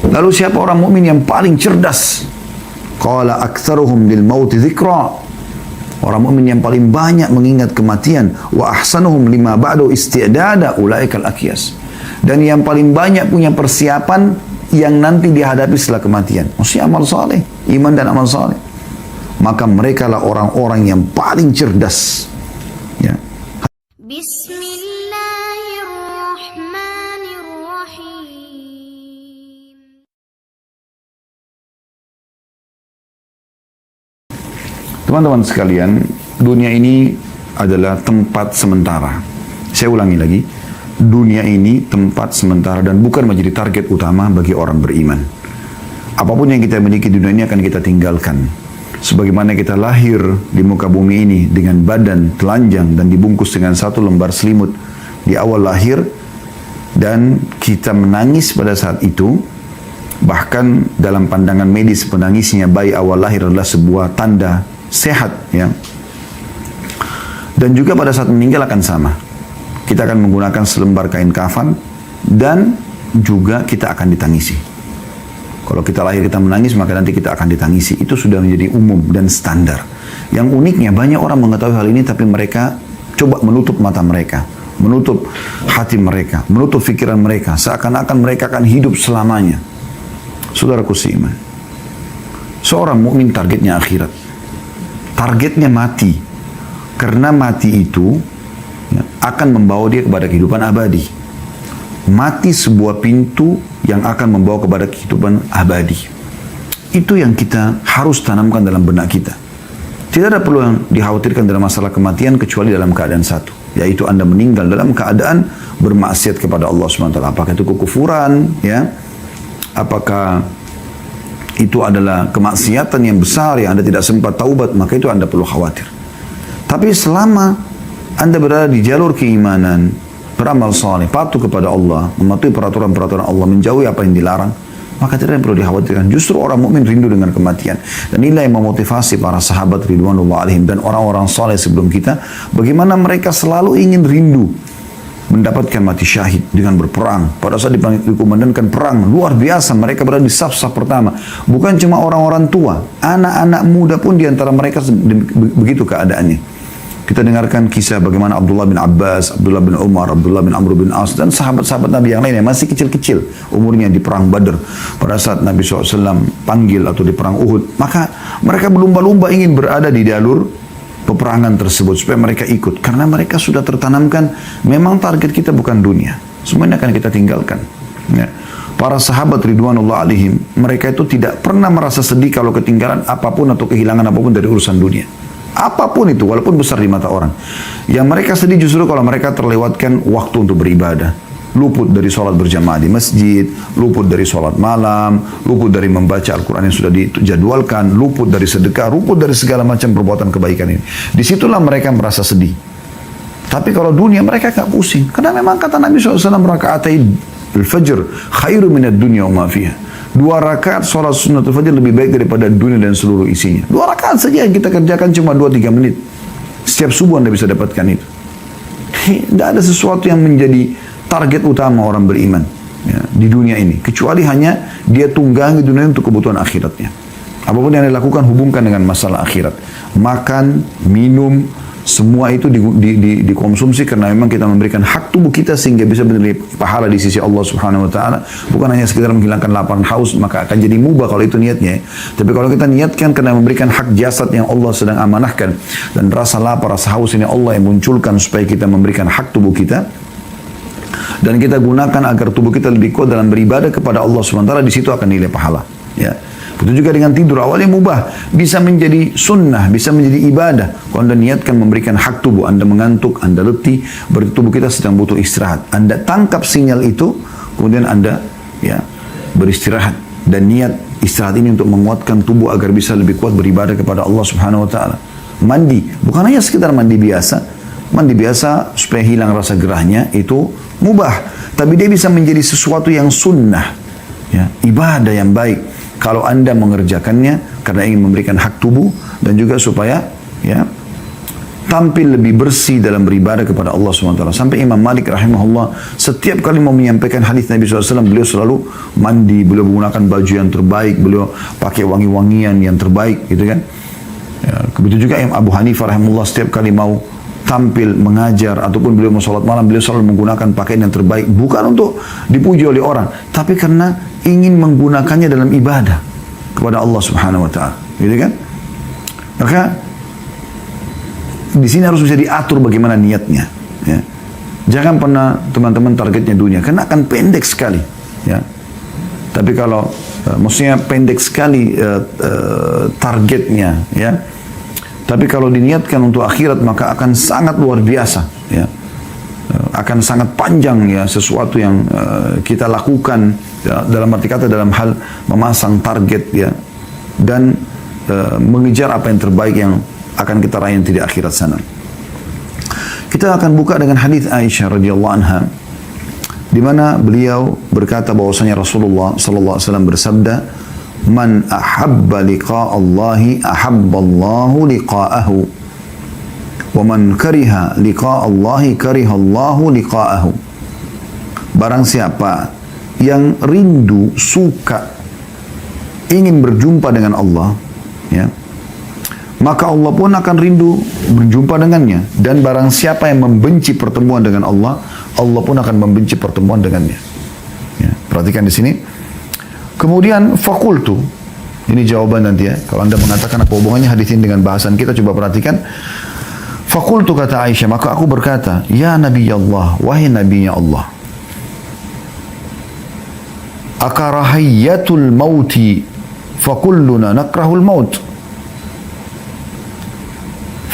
Lalu siapa orang mukmin yang paling cerdas? Qala aktsaruhum lil maut dzikra. Orang mukmin yang paling banyak mengingat kematian. Wa ahsanuhum lima ba'du isti'dada ulaikal akyas. Dan yang paling banyak punya persiapan yang nanti dihadapi setelah kematian. Maksudnya amal saleh, iman dan amal saleh. Maka mereka lah orang-orang yang paling cerdas. Ya. Bismillahirrahmanirrahim. Teman-teman sekalian, dunia ini adalah tempat sementara. Saya ulangi lagi, dunia ini tempat sementara dan bukan menjadi target utama bagi orang beriman. Apapun yang kita miliki di dunia ini akan kita tinggalkan. Sebagaimana kita lahir di muka bumi ini dengan badan telanjang dan dibungkus dengan satu lembar selimut di awal lahir, dan kita menangis pada saat itu. Bahkan dalam pandangan medis, penangisnya bayi awal lahir adalah sebuah tanda sehat, ya. Dan juga pada saat meninggal akan sama. Kita akan menggunakan selembar kain kafan dan juga kita akan ditangisi. Kalau kita lahir kita menangis, maka nanti kita akan ditangisi. Itu sudah menjadi umum dan standar. Yang uniknya banyak orang mengetahui hal ini, tapi mereka coba menutup mata mereka, menutup hati mereka, menutup pikiran mereka, seakan-akan mereka akan hidup selamanya. Saudaraku seiman, seorang mukmin targetnya akhirat. Targetnya mati, karena mati itu akan membawa dia kepada kehidupan abadi. Mati sebuah pintu yang akan membawa kepada kehidupan abadi. Itu yang kita harus tanamkan dalam benak kita. Tidak ada perlu yang dikhawatirkan dalam masalah kematian kecuali dalam keadaan satu, yaitu Anda meninggal dalam keadaan bermaksiat kepada Allah SWT. Apakah itu kekufuran, ya? Apakah itu adalah kemaksiatan yang besar yang Anda tidak sempat taubat, maka itu Anda perlu khawatir. Tapi selama Anda berada di jalur keimanan, beramal saleh, patuh kepada Allah, mematuhi peraturan-peraturan Allah, menjauhi apa yang dilarang, maka tidak perlu dikhawatirkan. Justru orang mukmin rindu dengan kematian. Dan inilah yang memotivasi para sahabat ridwanullah alaihim dan orang-orang saleh sebelum kita, bagaimana mereka selalu ingin rindu mendapatkan mati syahid dengan berperang. Pada saat dikumandangkan perang luar biasa, mereka berada di saf-saf pertama. Bukan cuma orang-orang tua, anak-anak muda pun diantara mereka begitu keadaannya. Kita dengarkan kisah bagaimana Abdullah bin Abbas, Abdullah bin Umar, Abdullah bin Amr bin As dan sahabat-sahabat Nabi yang lain yang masih kecil-kecil umurnya di perang Badr. Pada saat Nabi SAW panggil atau di perang Uhud, maka mereka berlumba-lumba ingin berada di jalur peperangan tersebut supaya mereka ikut, karena mereka sudah tertanamkan memang target kita bukan dunia, semuanya akan kita tinggalkan, ya. Para sahabat ridwanullah alaihim, mereka itu tidak pernah merasa sedih kalau ketinggalan apapun atau kehilangan apapun dari urusan dunia, apapun itu, walaupun besar di mata orang. Yang mereka sedih justru kalau mereka terlewatkan waktu untuk beribadah, luput dari sholat berjamaah di masjid, luput dari sholat malam, luput dari membaca Al-Quran yang sudah dijadwalkan, luput dari sedekah, luput dari segala macam perbuatan kebaikan ini. Disitulah mereka merasa sedih. Tapi kalau dunia mereka gak pusing. Karena memang kata Nabi SAW, raka'atai al-fajr khairu minad dunya wa ma fiha. 2 rakaat sholat sunnatul fajr lebih baik daripada dunia dan seluruh isinya. 2 rakaat saja yang kita kerjakan cuma 2-3 menit. Setiap subuh Anda bisa dapatkan itu. Tidak ada sesuatu yang menjadi target utama orang beriman, ya, di dunia ini, kecuali hanya dia tunggangi dunia untuk kebutuhan akhiratnya. Apapun yang dilakukan hubungkan dengan masalah akhirat. Makan, minum, semua itu dikonsumsi karena memang kita memberikan hak tubuh kita sehingga bisa bernilai pahala di sisi Allah Subhanahu wa taala, bukan hanya sekedar menghilangkan lapar haus, maka akan jadi mubah kalau itu niatnya. Tapi kalau kita niatkan karena memberikan hak jasad yang Allah sedang amanahkan, dan rasa lapar, rasa haus ini Allah yang munculkan supaya kita memberikan hak tubuh kita, dan kita gunakan agar tubuh kita lebih kuat dalam beribadah kepada Allah SWT, di situ akan nilai pahala. Ya. Begitu juga dengan tidur, awalnya mubah, bisa menjadi sunnah, bisa menjadi ibadah. Kalau Anda niatkan memberikan hak tubuh, Anda mengantuk, Anda letih, berarti tubuh kita sedang butuh istirahat. Anda tangkap sinyal itu, kemudian Anda ya beristirahat, dan niat istirahat ini untuk menguatkan tubuh agar bisa lebih kuat beribadah kepada Allah Subhanahu wa taala. Mandi, bukan hanya sekedar mandi biasa. Mandi biasa supaya hilang rasa gerahnya itu mubah, tapi dia bisa menjadi sesuatu yang sunnah, ya, ibadah yang baik kalau Anda mengerjakannya karena ingin memberikan hak tubuh, dan juga supaya ya tampil lebih bersih dalam beribadah kepada Allah SWT. Sampai Imam Malik rahimahullah setiap kali mau menyampaikan hadis Nabi SAW, beliau selalu mandi, beliau menggunakan baju yang terbaik, beliau pakai wangi-wangian yang terbaik, gitu kan. Ya, begitu juga Imam Abu Hanifah rahimahullah setiap kali mau tampil mengajar ataupun beliau mau sholat malam, beliau selalu menggunakan pakaian yang terbaik, bukan untuk dipuji oleh orang, tapi karena ingin menggunakannya dalam ibadah kepada Allah Subhanahu wa taala, gitu kan? Maka di sini harus bisa diatur bagaimana niatnya, ya. Jangan pernah teman-teman targetnya dunia, karena akan pendek sekali, ya. Tapi kalau maksudnya pendek sekali targetnya, ya. Tapi kalau diniatkan untuk akhirat maka akan sangat luar biasa, ya. Akan sangat panjang, ya, sesuatu yang kita lakukan, ya, dalam arti kata dalam hal memasang target, ya, dan mengejar apa yang terbaik yang akan kita raih di akhirat sana. Kita akan buka dengan hadis Aisyah radhiyallahu anha, di mana beliau berkata bahwasanya Rasulullah sallallahu alaihi wasallam bersabda, "Man ahabba liqa Allahi ahabba Allahu liqa'ahu, wa man kariha liqa Allahi kariha Allahu liqa'ahu." Barang siapa yang rindu, suka, ingin berjumpa dengan Allah, ya, maka Allah pun akan rindu berjumpa dengannya. Dan barang siapa yang membenci pertemuan dengan Allah, Allah pun akan membenci pertemuan dengannya. Ya, perhatikan di sini. Kemudian fakultu, ini jawaban nanti, ya. Kalau anda mengatakan apa hubungannya hadis ini dengan bahasan kita, coba perhatikan. Fakultu, kata Aisyah, maka aku berkata, ya Nabi Allah, wahai Nabinya Allah, akarahiyatul mauti fakulluna nakrahul maut.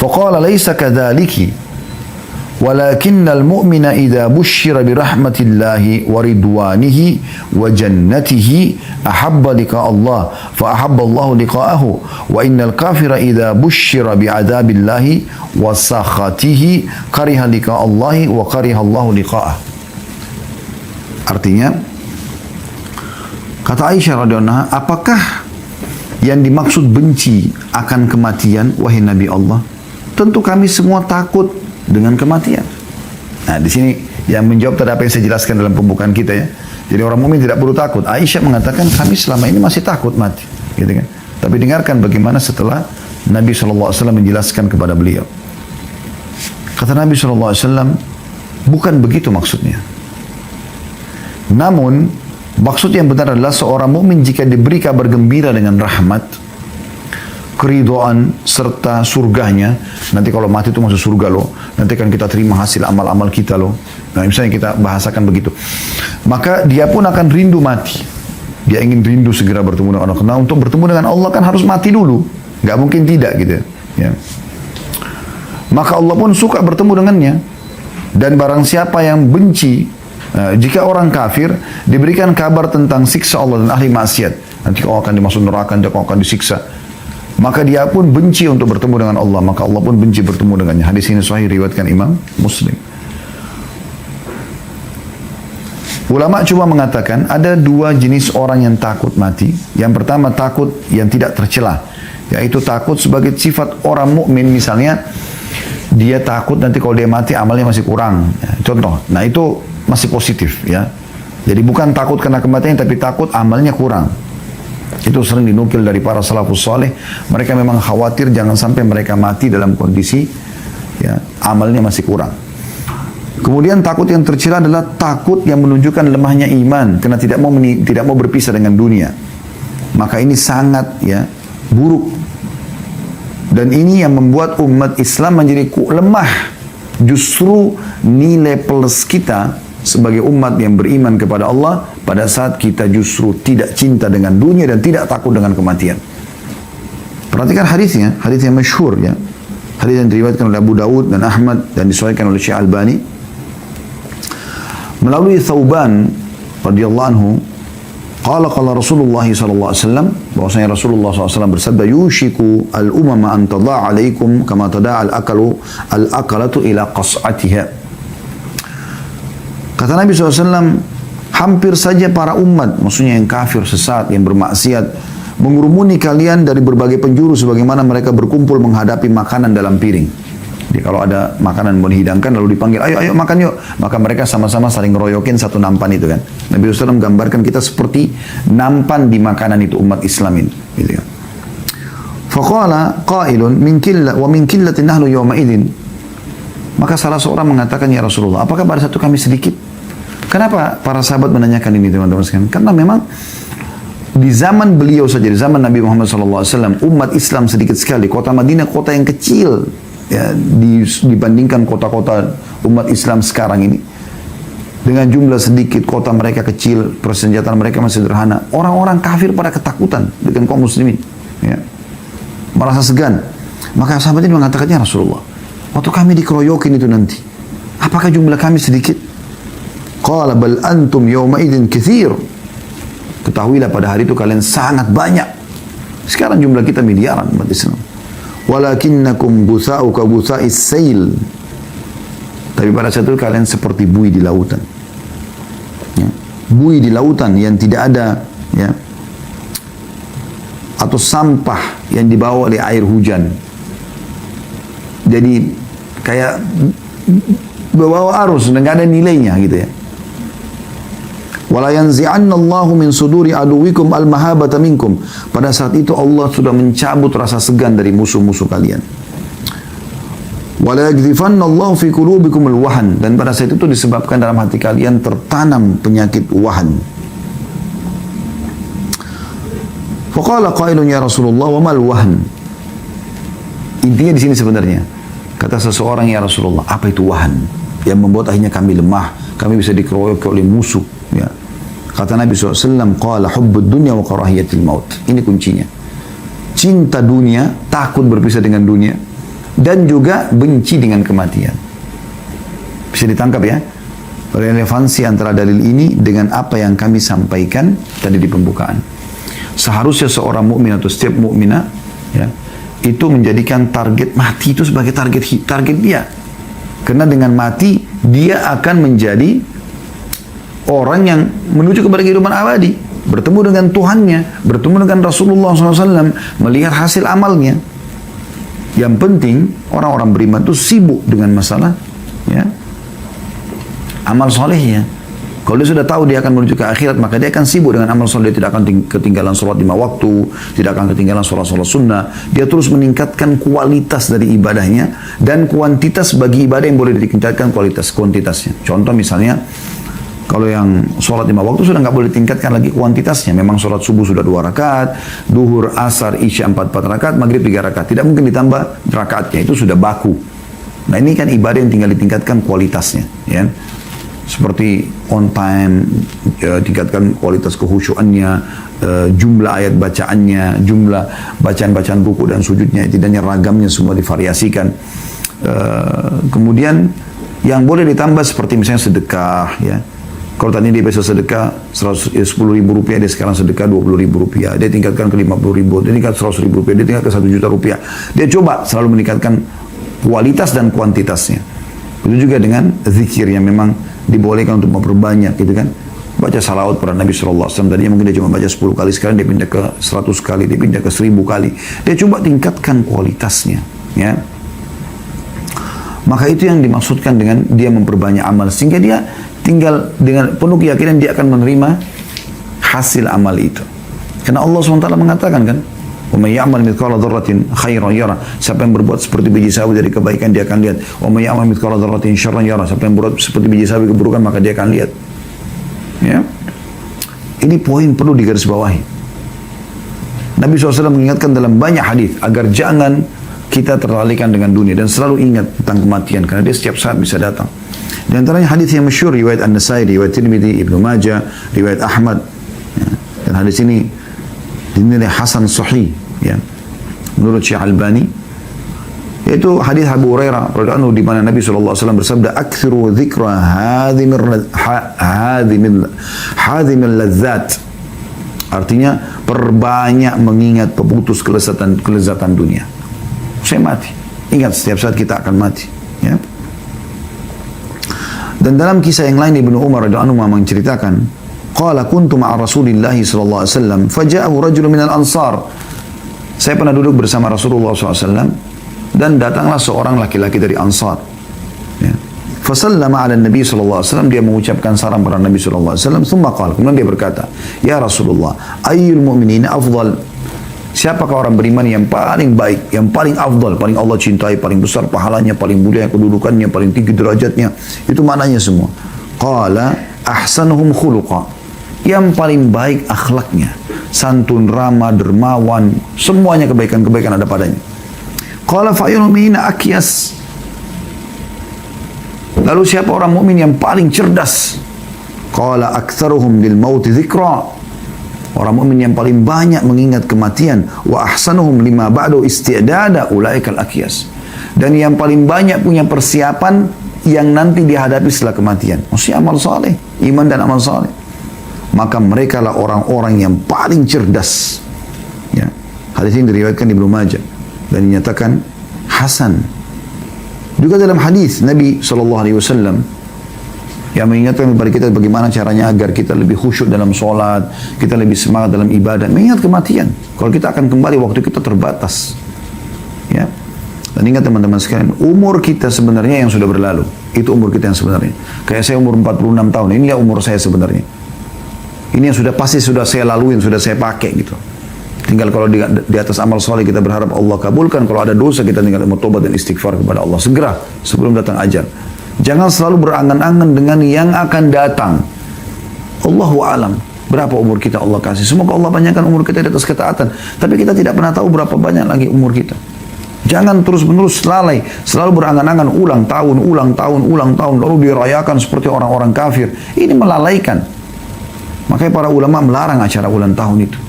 فقال ليس كذلك ولكن المؤمن إذا بشر برحمة الله ورضوانه وجنته أحب لقاء الله فأحب الله لقاءه وإن الكافر إذا بشر بعذاب الله وسخطه كره لقاء الله وكره الله لقاءه. Artinya, kata Aisyah radhiyallahu anha, apakah yang dimaksud benci akan kematian, wahai Nabi Allah? Tentu kami semua takut dengan kematian. Nah, di sini yang menjawab terhadap apa yang saya jelaskan dalam pembukaan kita, ya. Jadi orang mukmin tidak perlu takut. Aisyah mengatakan kami selama ini masih takut mati, gitu kan. Tapi dengarkan bagaimana setelah Nabi SAW menjelaskan kepada beliau. Kata Nabi SAW, bukan begitu maksudnya. Namun maksud yang benar adalah seorang mukmin jika diberi kabar gembira dengan rahmat, keridhaan serta surganya, nanti kalau mati itu masuk surga loh, nanti kan kita terima hasil amal-amal kita loh. Nah, misalnya kita bahasakan begitu, maka dia pun akan rindu mati. Dia ingin rindu segera bertemu dengan Allah. Karena untuk bertemu dengan Allah kan harus mati dulu, nggak mungkin tidak, gitu, ya. Maka Allah pun suka bertemu dengannya. Dan barang siapa yang benci, jika orang kafir diberikan kabar tentang siksa Allah dan ahli maksiat, nanti kau akan dimasuk neraka, nanti kau akan disiksa, maka dia pun benci untuk bertemu dengan Allah, maka Allah pun benci bertemu dengannya. Hadis ini sahih riwayatkan Imam Muslim. Ulama cuma mengatakan ada dua jenis orang yang takut mati. Yang pertama takut yang tidak tercela, yaitu takut sebagai sifat orang mukmin. Misalnya dia takut nanti kalau dia mati amalnya masih kurang, ya, contoh. Nah, itu masih positif, ya. Jadi bukan takut karena kematian, tapi takut amalnya kurang. Itu sering dinukil dari para salafus saleh. Mereka memang khawatir jangan sampai mereka mati dalam kondisi, ya, amalnya masih kurang. Kemudian takut yang tercela adalah takut yang menunjukkan lemahnya iman karena tidak mau berpisah dengan dunia. Maka ini sangat, ya, buruk. Dan ini yang membuat umat Islam menjadi lemah. Justru nilai plus kita sebagai umat yang beriman kepada Allah pada saat kita justru tidak cinta dengan dunia dan tidak takut dengan kematian. Perhatikan hadisnya, hadis yang masyhur, ya. Hadis yang diriwayatkan oleh Abu Dawud dan Ahmad dan disahihkan oleh Syekh Albani melalui Thauban radhiyallahu anhu, qala Rasulullah sallallahu alaihi wasallam, bahwasanya Rasulullah SAW bersabda, yushiku al-umama an tada'a alaikum kama tada'a al-akalatu ila qas'atiha. Kata Nabi SAW, hampir saja para umat, maksudnya yang kafir, sesat, yang bermaksiat, mengurumuni kalian dari berbagai penjuru sebagaimana mereka berkumpul menghadapi makanan dalam piring. Jadi kalau ada makanan mau dihidangkan lalu dipanggil, ayo ayo makan yuk. Maka mereka sama-sama saling ngeroyokin satu nampan itu kan. Nabi SAW gambarkan kita seperti nampan di makanan itu umat Islam ini. Gitu kan. Faqala qailun min killatin nahnu yawma idzin. Maka salah seorang mengatakan, ya Rasulullah, apakah pada satu kami sedikit? Kenapa para sahabat menanyakan ini teman-teman sekalian? Karena memang di zaman beliau saja, di zaman Nabi Muhammad SAW, umat Islam sedikit sekali. Kota Madinah kota yang kecil ya, dibandingkan kota-kota umat Islam sekarang ini. Dengan jumlah sedikit, kota mereka kecil, persenjataan mereka masih sederhana. Orang-orang kafir pada ketakutan dengan kaum muslimin. Ya. Merasa segan. Maka sahabat ini mengatakannya, Rasulullah, waktu kami dikeroyokin itu nanti, apakah jumlah kami sedikit? Qala bal antum yawma idzin katsir. Ketahuilah pada hari itu kalian sangat banyak. Sekarang jumlah kita miliaran umat Islam. Walakinnakum butha'u ka butha'is sail. Tapi pada saat itu kalian seperti buih di lautan. Ya. Buih di lautan yang tidak ada ya, atau sampah yang dibawa oleh air hujan. Jadi kayak bawa arus dan nggak ada nilainya gitu ya. Wala yanzi'anna Allahu min suduri aduwikum al-mahabata minkum. Pada saat itu Allah sudah mencabut rasa segan dari musuh-musuh kalian. Wala yaghzifanna Allahu fi qulubikum al-wahan. Dan pada saat itu disebabkan dalam hati kalian tertanam penyakit wahan. Faqala qailun ya Rasulullah wa mal wahn. Intinya di sini sebenarnya kata seseorang, ya Rasulullah, apa itu wahan yang membuat akhirnya kami lemah, kami bisa dikeroyok oleh musuh ya. Kata Nabi SAW, qala hubbud dunya wa karahiyatil maut. Ini kuncinya. Cinta dunia, takut berpisah dengan dunia, dan juga benci dengan kematian. Bisa ditangkap ya? Relevansi antara dalil ini dengan apa yang kami sampaikan tadi di pembukaan. Seharusnya seorang mukmin atau setiap mukminah ya, itu menjadikan target mati itu sebagai target dia. Karena dengan mati, dia akan menjadi orang yang menuju kepada kehidupan abadi, bertemu dengan Tuhannya, bertemu dengan Rasulullah SAW, melihat hasil amalnya. Yang penting orang-orang beriman itu sibuk dengan masalah ya, amal solehnya. Kalau dia sudah tahu dia akan menuju ke akhirat, maka dia akan sibuk dengan amal soleh. Dia tidak akan ketinggalan sholat 5 waktu, tidak akan ketinggalan sholat-sholat sunnah. Dia terus meningkatkan kualitas dari ibadahnya dan kuantitas bagi ibadah yang boleh ditingkatkan kuantitasnya. Contoh misalnya, kalau yang sholat 5 waktu sudah nggak boleh tingkatkan lagi kuantitasnya. Memang sholat subuh sudah 2 rakaat, duhur, asar, isya 4 rakaat, maghrib 3 rakaat. Tidak mungkin ditambah rakaatnya, itu sudah baku. Nah ini kan ibadah yang tinggal ditingkatkan kualitasnya. Ya. Seperti on time, tingkatkan kualitas kehusyuannya, jumlah ayat bacaannya, jumlah bacaan-bacaan ruku dan sujudnya, tidaknya ragamnya semua divariasikan. Kemudian yang boleh ditambah seperti misalnya sedekah ya. Kalau tadi dia biasa sedekah 10.000 rupiah, dia sekarang sedekah 20.000 rupiah. Dia tingkatkan ke 50.000, dia tingkat 100.000 rupiah, dia tingkat ke 1 juta rupiah. Dia coba selalu meningkatkan kualitas dan kuantitasnya. Itu juga dengan zikir yang memang dibolehkan untuk memperbanyak gitu kan. Baca salawat pada Nabi SAW. Tadinya mungkin dia cuma baca 10 kali, sekarang dia pindah ke 100 kali, dia pindah ke 1000 kali. Dia coba tingkatkan kualitasnya ya. Maka itu yang dimaksudkan dengan dia memperbanyak amal, sehingga dia tinggal dengan penuh keyakinan dia akan menerima hasil amal itu. Karena Allah SWT mengatakan kan, "Wa may ya'mal mithqala dzarratin khairan yara." Siapa yang berbuat seperti biji sawi dari kebaikan dia akan lihat. "Wa may ya'mal mithqala dzarratin syarran yara." Siapa yang berbuat seperti biji sawi keburukan maka dia akan lihat. Ya. Ini poin perlu digarisbawahi. Nabi SAW mengingatkan dalam banyak hadis agar jangan kita terlalaikan dengan dunia dan selalu ingat tentang kematian karena dia setiap saat bisa datang. Di antaranya hadis yang masyhur riwayat An-Nasai, riwayat Tirmidzi, Ibnu Majah, riwayat Ahmad. Ya. Dan hadis ini dinilai hasan sahih ya. Menurut Syekh Albani, yaitu hadis Abu Hurairah radhiyallahu anhu di mana Nabi SAW bersabda, "Aktsiru dzikra hadhimil ladzat." Artinya perbanyak mengingat pemutus kelezatan dunia. Saya mati. Ingat setiap saat kita akan mati. Ya. Dan dalam kisah yang lain Ibnu Umar radhiyallahu anhu menceritakan, qala kuntu ma'a Rasulillah sallallahu alaihi wasallam faja'ahu rajulun minal ansar. Saya pernah duduk bersama Rasulullah SAW. Dan datanglah seorang laki-laki dari Ansar. Ya. Fasallama ala Nabi SAW, dia mengucapkan salam kepada Nabi SAW. Thumma qala, kemudian dia berkata, Ya Rasulullah, ayyul mu'minina afdal? Siapakah orang beriman yang paling baik, yang paling afdal, paling Allah cintai, paling besar pahalanya, paling mulia kedudukannya, paling tinggi derajatnya? Itu maknanya semua. Qala ahsanuhum khuluqa, yang paling baik akhlaknya, santun, ramah, dermawan, semuanya kebaikan-kebaikan ada padanya. Qala fa'yul mu'minina akyas. Lalu siapa orang mukmin yang paling cerdas? Qala aktsaruhum lil maut dzikra. Orang mukmin yang paling banyak mengingat kematian. Wa ahsanuhum lima ba'du isti'dada ulaikal akyas. Dan yang paling banyak punya persiapan yang nanti dihadapi setelah kematian. Maksudnya amal saleh, iman dan amal saleh. Maka mereka lah orang-orang yang paling cerdas. Ya. Hadis ini diriwayatkan di Ibnu Majah dan dinyatakan hasan. Juga dalam hadis Nabi SAW yang mengingatkan kepada kita bagaimana caranya agar kita lebih khusyuk dalam sholat, kita lebih semangat dalam ibadah, mengingat kematian. Kalau kita akan kembali, waktu kita terbatas. Ya. Dan ingat teman-teman sekalian, umur kita sebenarnya yang sudah berlalu. Itu umur kita yang sebenarnya. Kayak saya umur 46 tahun, inilah umur saya sebenarnya. Ini yang sudah pasti sudah saya laluin, sudah saya pakai gitu. Tinggal kalau di atas amal soleh kita berharap Allah kabulkan. Kalau ada dosa kita tinggal bertobat dan istighfar kepada Allah segera sebelum datang ajal. Jangan selalu berangan-angan dengan yang akan datang. Allahu a'lam. Berapa umur kita Allah kasih? Semoga Allah banyakkan umur kita di atas ketaatan. Tapi kita tidak pernah tahu berapa banyak lagi umur kita. Jangan terus-menerus lalai, selalu berangan-angan ulang tahun, lalu dirayakan seperti orang-orang kafir. Ini melalaikan. Makanya para ulama melarang acara ulang tahun itu.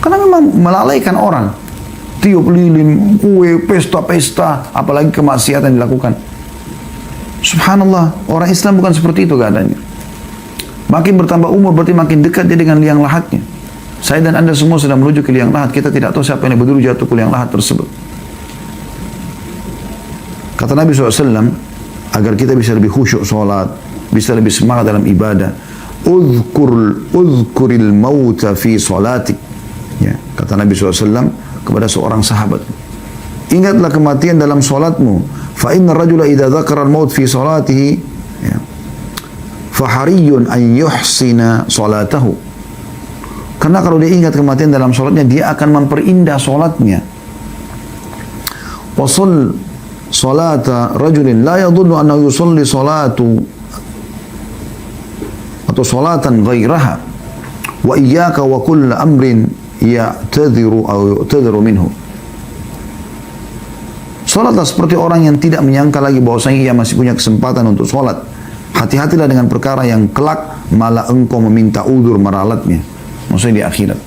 Karena memang melalaikan orang. Tiup lilin, kue, pesta-pesta, apalagi kemaksiatan dilakukan. Subhanallah, orang Islam bukan seperti itu keadaannya. Makin bertambah umur berarti makin dekat dia dengan liang lahatnya. Saya dan anda semua sedang menuju ke liang lahat. Kita tidak tahu siapa yang berdiri jatuh ke liang lahat tersebut. Kata Nabi SAW, agar kita bisa lebih khusyuk sholat, bisa lebih semangat dalam ibadah, Uzkuril mauta fi sholatik. Ya, kata Nabi SAW kepada seorang sahabat, ingatlah kematian dalam solatmu. Fa inna rajula idza dzakara al-maut fi salatihi, ya, fahariyun an yuhsina salatahu. Karena kalau dia ingat kematian dalam solatnya, dia akan memperindah solatnya. Wasul salata rajulin la yadhunnu annahu yusalli salatu atau salatan ghairaha wa iyyaka wa kull amrin ya'tadhiru atau yu'tadhiru minhu. Salatlah seperti orang yang tidak menyangka lagi bahwasanya ia masih punya kesempatan untuk salat. Hati-hatilah dengan perkara yang kelak malah engkau meminta udzur meralatnya. Maksudnya di akhirat.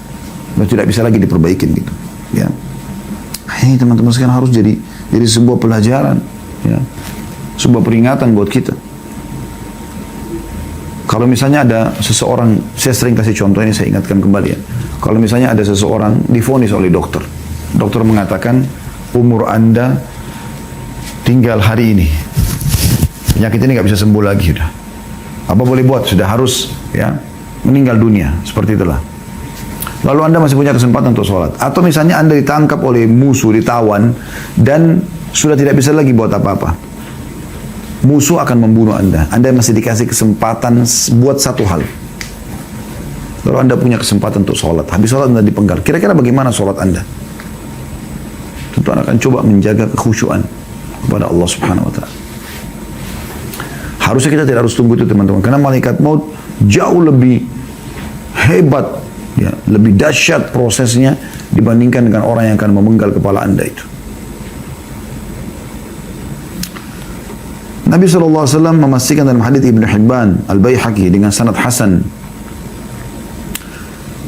Dan tidak bisa lagi diperbaikin gitu. Ya. Ini teman-teman sekarang harus jadi sebuah pelajaran, ya. Sebuah peringatan buat kita. Kalau misalnya ada seseorang, saya sering kasih contoh ini, saya ingatkan kembali ya. Kalau misalnya ada seseorang divonis oleh dokter. Dokter mengatakan, umur Anda tinggal hari ini. Penyakit ini nggak bisa sembuh lagi sudah. Apa boleh buat? Sudah harus ya meninggal dunia. Seperti itulah. Lalu Anda masih punya kesempatan untuk sholat. Atau misalnya Anda ditangkap oleh musuh, ditawan, dan sudah tidak bisa lagi buat apa-apa. Musuh akan membunuh Anda. Anda masih dikasih kesempatan buat satu hal. Lalu Anda punya kesempatan untuk sholat. Habis sholat Anda dipenggal. Kira-kira bagaimana sholat Anda? Tentu Anda akan coba menjaga kekhusyuan kepada Allah Subhanahu Wa Taala. Harusnya kita tidak harus tunggu itu teman-teman. Karena malaikat maut jauh lebih hebat, ya, lebih dahsyat prosesnya dibandingkan dengan orang yang akan memenggal kepala Anda itu. Nabi SAW memastikan dalam hadits Ibnu Hibban Al-Baihaqi dengan sanad hasan,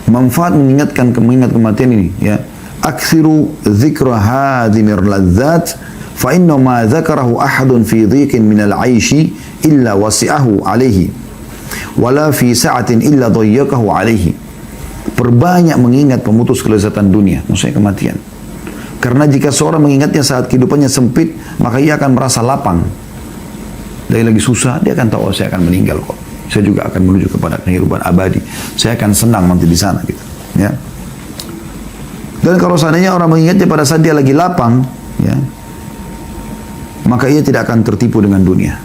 manfaat mengingat kematian ini, ya. Aktsiru dzikra hadhimir ladzat fa inna ma dzakarahu ahadun fi dhiqin min al-'aishi illa wasi'ahu 'alaihi wala fi sa'atin illa dhayyaqahu 'alaihi. Perbanyak mengingat pemutus kelezatan dunia, maksudnya kematian. Karena jika seorang mengingatnya saat kehidupannya sempit, maka ia akan merasa lapang. Dari lagi susah, dia akan tahu, oh, saya akan meninggal kok. Saya juga akan menuju kepada kehidupan abadi. Saya akan senang nanti di sana gitu. Ya. Dan kalau seandainya orang mengingatnya pada saat dia lagi lapang, ya, maka ia tidak akan tertipu dengan dunia.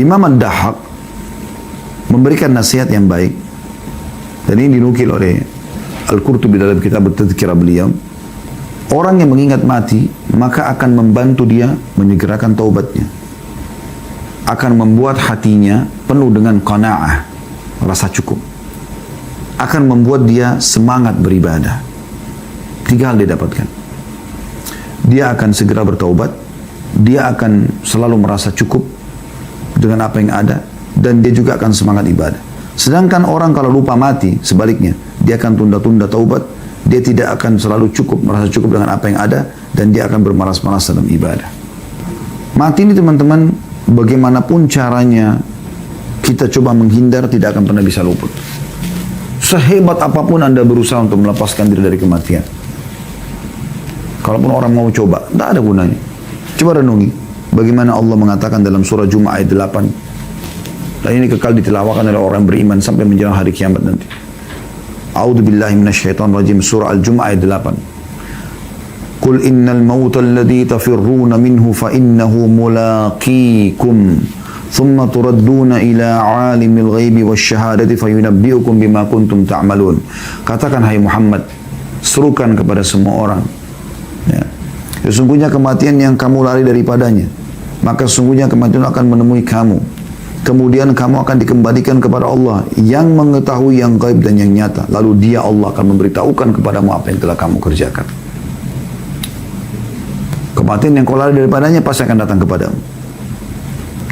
Imam Ad-Dahhak memberikan nasihat yang baik, dan ini dinukil oleh Al-Qurtubi dalam kitab At-Tadhkirah beliau. Orang yang mengingat mati, maka akan membantu dia menyegerakan taubatnya. Akan membuat hatinya penuh dengan qanaah, rasa cukup. Akan membuat dia semangat beribadah. 3 hal dia dapatkan. Dia akan segera bertaubat, dia akan selalu merasa cukup dengan apa yang ada, dan dia juga akan semangat ibadah. Sedangkan orang kalau lupa mati, sebaliknya, dia akan tunda-tunda taubat, dia tidak akan selalu cukup, merasa cukup dengan apa yang ada, dan dia akan bermalas-malas dalam ibadah. Mati ini teman-teman, bagaimanapun caranya kita coba menghindar, tidak akan pernah bisa luput. Sehebat apapun Anda berusaha untuk melepaskan diri dari kematian, kalaupun orang mau coba, tidak ada gunanya. Coba renungi bagaimana Allah mengatakan dalam surah Jum'ah ayat 8, dan ini kekal ditilawakan oleh orang beriman sampai menjelang hari kiamat nanti. A'udzu billahi minasyaitonir rajim, surah Al-Jum'ah ayat 8. Qul innal mauta alladhi tafirruna minhu fa innahu mulaqikum thumma turadduna ila 'alimil ghaibi wasyahadati fayunabbi'ukum bima kuntum ta'malun. Katakan hai Muhammad, serukan kepada semua orang, ya, sesungguhnya kematian yang kamu lari daripadanya, maka sesungguhnya kematian akan menemui kamu. Kemudian kamu akan dikembalikan kepada Allah yang mengetahui yang gaib dan yang nyata. Lalu dia Allah akan memberitahukan kepadamu apa yang telah kamu kerjakan. Kematian yang kau lari daripadanya pasti akan datang kepadamu.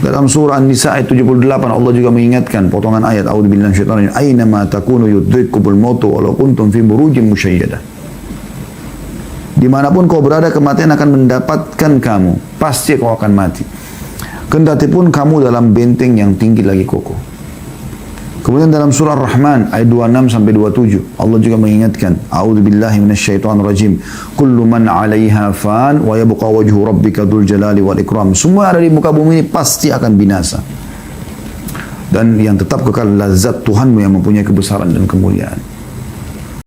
Dalam surah An-Nisa ayat 78 Allah juga mengingatkan potongan ayat, A'udzubillahi minasyaitonir rajim, aina ma takunu yudrikkumul mautu walau kuntum fi burujin musyayyadah. Dimanapun kau berada, kematian akan mendapatkan kamu. Pasti kau akan mati. Kendati pun kamu dalam benteng yang tinggi lagi kokoh. Kemudian dalam surah Ar-Rahman ayat 26 sampai 27 Allah juga mengingatkan, A'udzubillahi minasyaitonir rajim, kullu man 'alaiha fan wa yabqa wajhu rabbika dzul jalali wal ikram. Semua ada di muka bumi ini pasti akan binasa. Dan yang tetap kekal lazat Tuhanmu yang mempunyai kebesaran dan kemuliaan.